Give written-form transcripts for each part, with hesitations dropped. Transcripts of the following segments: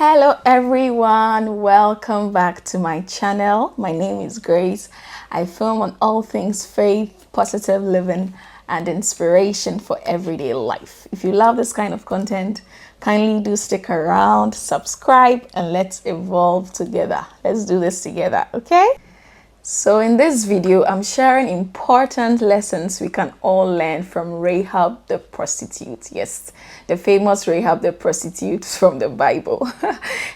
Hello everyone, welcome back to my channel. My name is Grace. I film on all things faith, positive living, and inspiration for everyday life. If you love this kind of content, kindly do stick around, subscribe, and let's evolve together. Let's do this together, okay? So in this video, I'm sharing important lessons we can all learn from Rahab the prostitute. Yes, the famous Rahab the prostitute from the Bible.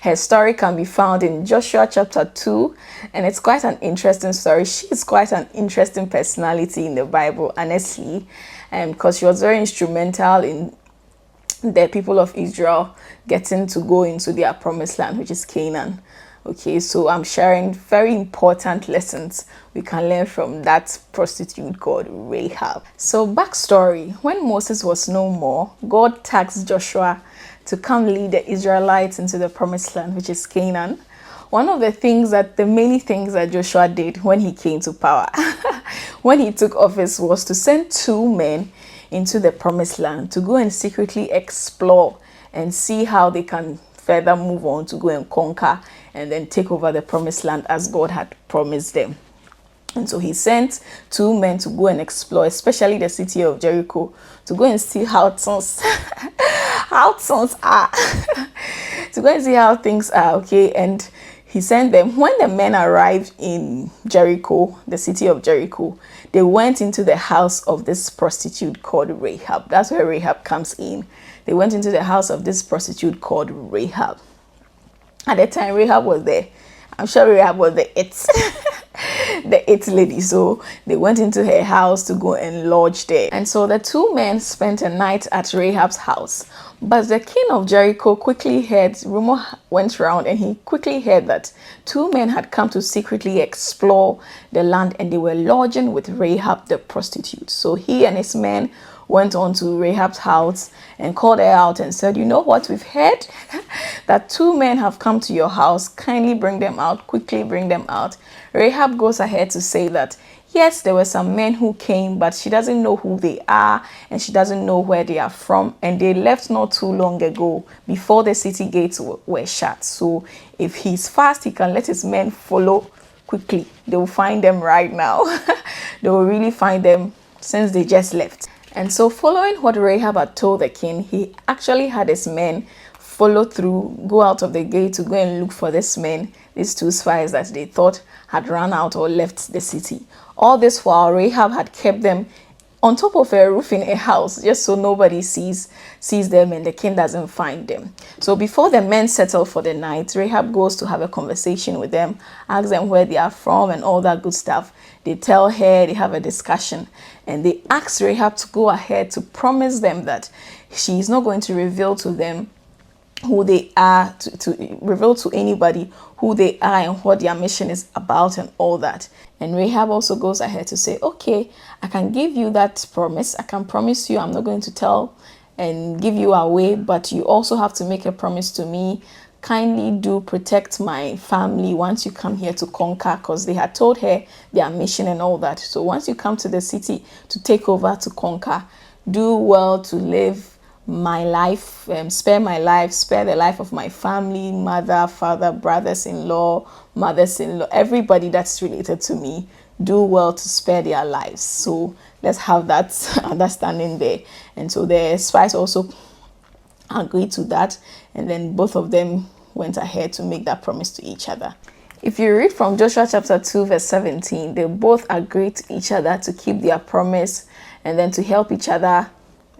Her story can be found in Joshua chapter 2, and it's quite an interesting story. She's quite an interesting personality in the Bible, honestly, because she was very instrumental in the people of Israel getting to go into their promised land, which is Canaan. Okay, so I'm sharing very important lessons we can learn from that prostitute called Rahab. So backstory: when Moses was no more, God tasked Joshua to come lead the Israelites into the promised land, which is Canaan. One of the many things that Joshua did when he came to power, when he took office, was to send two men into the promised land to go and secretly explore and see how they can further move on to go and conquer and then take over the promised land as God had promised them. And so he sent two men to go and explore, especially the city of Jericho, to go and see how things are. To go and see how things are, okay? And he sent them. When the men arrived in Jericho, the city of Jericho, they went into the house of this prostitute called Rahab. That's where Rahab comes in. They went into the house of this prostitute called Rahab. At the time, Rahab was there. I'm sure Rahab was the it lady. So they went into her house to go and lodge there. And so the two men spent a night at Rahab's house. But the king of Jericho quickly heard, rumor went around, and he quickly heard that two men had come to secretly explore the land, and they were lodging with Rahab the prostitute. So he and his men went on to Rahab's house and called her out and said, "You know what, we've heard that two men have come to your house. Kindly bring them out, quickly bring them out." Rahab goes ahead to say that yes, there were some men who came, but she doesn't know who they are and she doesn't know where they are from, and they left not too long ago before the city gates were shut. So if he's fast, he can let his men follow quickly. They will find them right now. They will really find them since they just left. And so following what Rahab had told the king, he actually had his men follow through, go out of the gate to go and look for these men, these two spies that they thought had run out or left the city. All this while, Rahab had kept them on top of a roof in a house, just so nobody sees them and the king doesn't find them. So before the men settle for the night, Rahab goes to have a conversation with them, asks them where they are from and all that good stuff. They tell her, they have a discussion, and they ask Rahab to go ahead to promise them that she is not going to reveal to them who they are, to reveal to anybody who they are and what their mission is about and all that. And Rahab also goes ahead to say, okay, I can give you that promise. I can promise you I'm not going to tell and give you away, but you also have to make a promise to me. Kindly do protect my family once you come here to conquer, because they had told her their mission and all that. So once you come to the city to take over, to conquer, do well to live my life, spare my life, spare the life of my family, mother, father, brothers-in-law, mothers-in-law, everybody that's related to me. Do well to spare their lives. So let's have that understanding there. And so the spies also agreed to that, and then both of them went ahead to make that promise to each other. If you read from Joshua chapter 2 verse 17, they both agreed to each other to keep their promise and then to help each other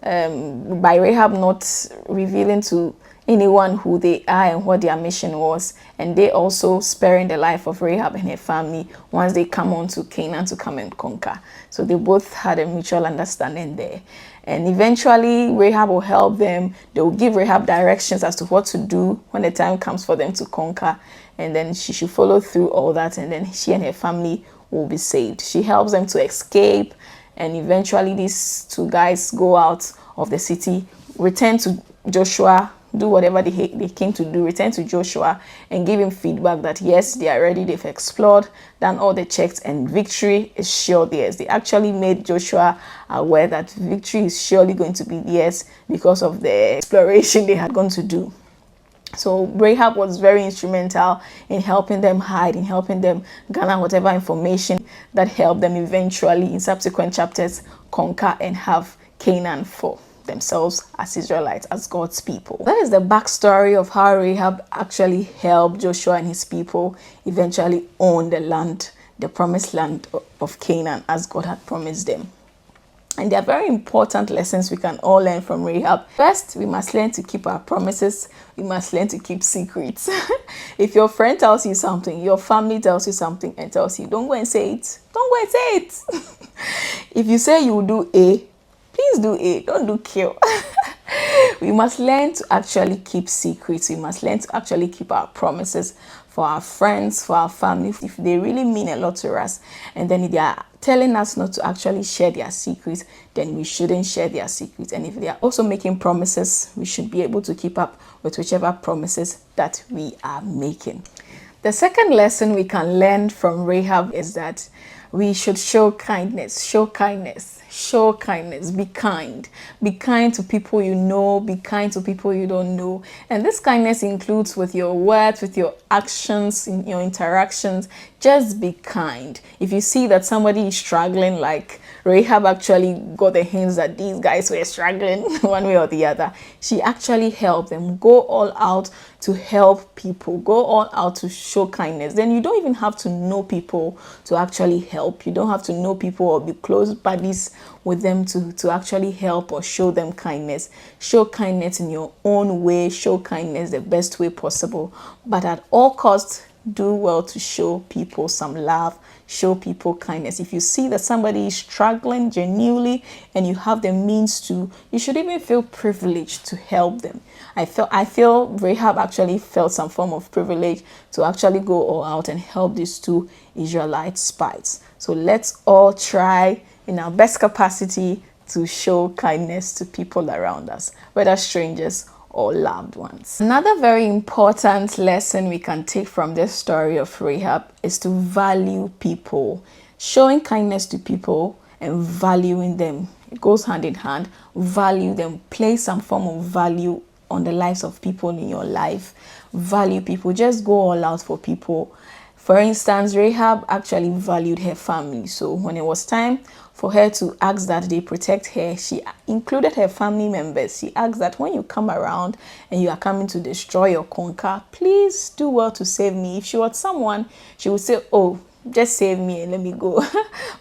by Rahab not revealing to anyone who they are and what their mission was, and they also sparing the life of Rahab and her family once they come on to Canaan to come and conquer. So they both had a mutual understanding there. And eventually Rahab will help them. They will give Rahab directions as to what to do when the time comes for them to conquer, and then she should follow through all that, and then she and her family will be saved. She helps them to escape, and eventually these two guys go out of the city, return to Joshua, do whatever they came to do, return to Joshua and give him feedback that yes, they are ready, they've explored, done all the checks, and victory is sure theirs. They actually made Joshua aware that victory is surely going to be theirs because of the exploration they had gone to do. So Rahab was very instrumental in helping them hide, in helping them gather whatever information that helped them eventually in subsequent chapters conquer and have Canaan for themselves as Israelites, as God's people. That is the backstory of how Rahab actually helped Joshua and his people eventually own the land, the promised land of Canaan, as God had promised them. And there are very important lessons we can all learn from Rahab. First, we must learn to keep our promises. We must learn to keep secrets. If your friend tells you something, your family tells you something and tells you, don't go and say it. Don't go and say it. If you say you will do A, please do A. Don't do Q. We must learn to actually keep secrets. We must learn to actually keep our promises for our friends, for our family, if they really mean a lot to us. And then if they are telling us not to actually share their secrets, then we shouldn't share their secrets. And if they are also making promises, we should be able to keep up with whichever promises that we are making. The second lesson we can learn from Rahab is that we should show kindness, show kindness, show kindness, be kind. Be kind to people you know, be kind to people you don't know. And this kindness includes with your words, with your actions, in your interactions. Just be kind. If you see that somebody is struggling, like Rahab actually got the hints that these guys were struggling one way or the other, she actually helped them. Go all out to help people. Go all out to show kindness. Then you don't even have to know people to actually help. You don't have to know people or be close buddies with them to actually help or show them kindness. Show kindness in your own way. Show kindness the best way possible. But at all costs, do well to show people some love, show people kindness. If you see that somebody is struggling genuinely and you have the means to, you should even feel privileged to help them. I feel Rahab actually felt some form of privilege to actually go all out and help these two Israelite spies. So let's all try in our best capacity to show kindness to people around us, whether strangers or loved ones. Another very important lesson we can take from this story of Rahab is to value people. Showing kindness to people and valuing them, it goes hand in hand. Value them, place some form of value on the lives of people in your life. Value people, just go all out for people. For instance, Rahab actually valued her family. So when it was time for her to ask that they protect her, she included her family members. She asked that when you come around and you are coming to destroy or conquer, please do well to save me. If she was someone, she would say, oh, just save me and let me go.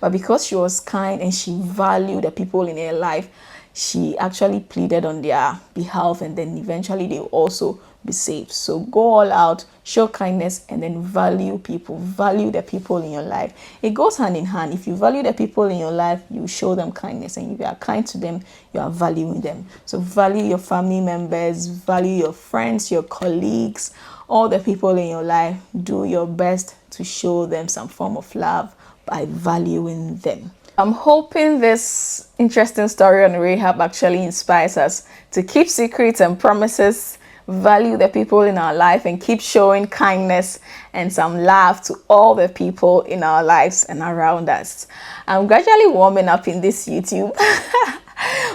But because she was kind and she valued the people in her life, she actually pleaded on their behalf, and then eventually they will also be saved. So go all out, show kindness, and then value people. Value the people in your life. It goes hand in hand. If you value the people in your life, you show them kindness, and if you are kind to them, you are valuing them. So value your family members, value your friends, your colleagues, all the people in your life. Do your best to show them some form of love by valuing them. I'm hoping this interesting story on Rahab actually inspires us to keep secrets and promises, value the people in our life, and keep showing kindness and some love to all the people in our lives and around us. I'm gradually warming up in this YouTube,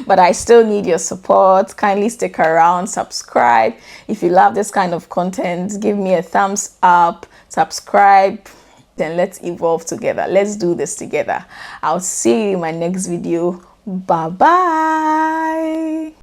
but I still need your support. Kindly stick around, subscribe. If you love this kind of content, give me a thumbs up, subscribe. Then let's evolve together. Let's do this together. I'll see you in my next video. Bye bye.